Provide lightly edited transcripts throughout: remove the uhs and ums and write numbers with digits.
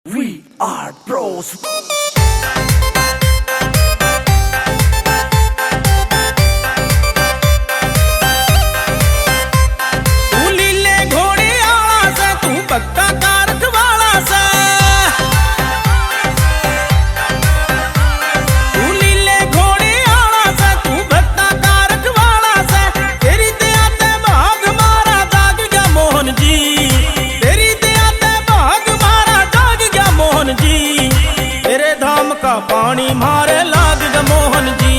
We are bros. पानी मारे लाग ग मोहन जी,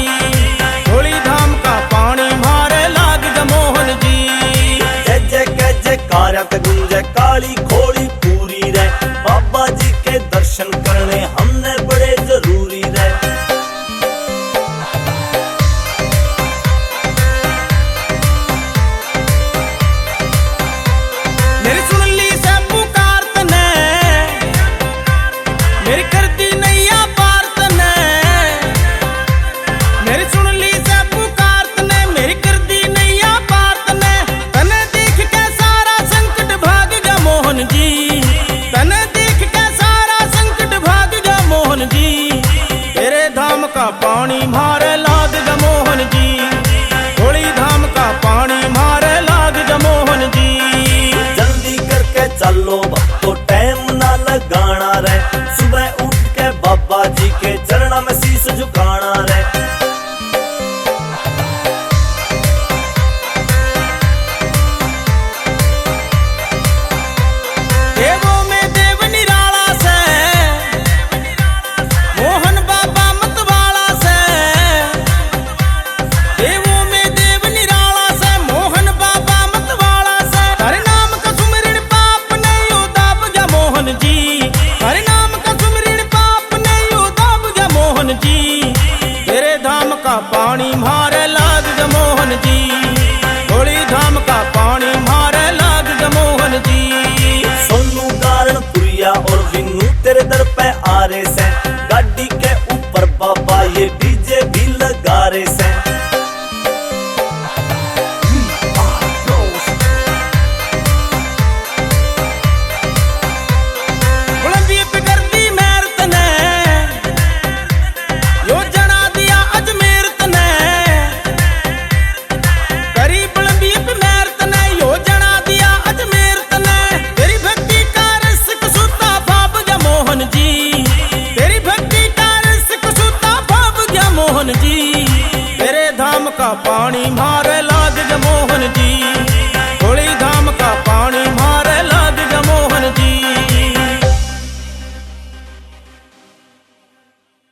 होली धाम का पानी मारे लाग ग मोहन जी। जय जय जय जयकारा पे गुंजे काली खोली पूरी रे, बाबा जी के दर्शन करने हमने बड़े जरूरी रे। मेरी सुन ली से पुकार तने, मेरी कर दी नैया पार तने। मेरी सुन ली से पुकार तने, मेरी कर दी नैया पार तने। तने देख के सारा संकट भाग गया मोहन जी, तने देख के सारा संकट भाग गया मोहन जी। तेरे धाम का पानी मारे लाग गया मोहन जी, होली धाम का पानी मारे लाग गया मोहन जी। जल्दी करके चलो तो टाइम ना लगाना रे, सुबह उठ के बाबा जी के चरणों में शीश झुकाना रे। देवों में देव निराला से, मोहन बाबा मतवाला से। देवों में देव निराला से, मोहन बाबा मतवाला से। हरे नाम का सुमिरन पाप नहीं उदाब गया मोहन जी, हरे नाम का सुमिरन पाप नहीं उदाब गया मोहन जी। तेरे धाम का पानी मारे लाग गया मोहन जी, होली धाम का पानी मारे लाग गया मोहन जी। सोनू कारण पुरिया और विनू तेरे दर पे आ रहे से, गाड़ी के ऊपर बाबा ये डीजे भी लगा रहे से। बुलंदी पे कर दी मेहर तने, यो जना दिया अजमेर तने। करी बुलंदी पे मेहर तने, यो जना दिया अजमेर तने। तेरी भक्ति का रस कुसुता भाव गया मोहन जी, तेरी भक्ति का रस कुसुता भाव गया मोहन जी। तेरे धाम का पानी मार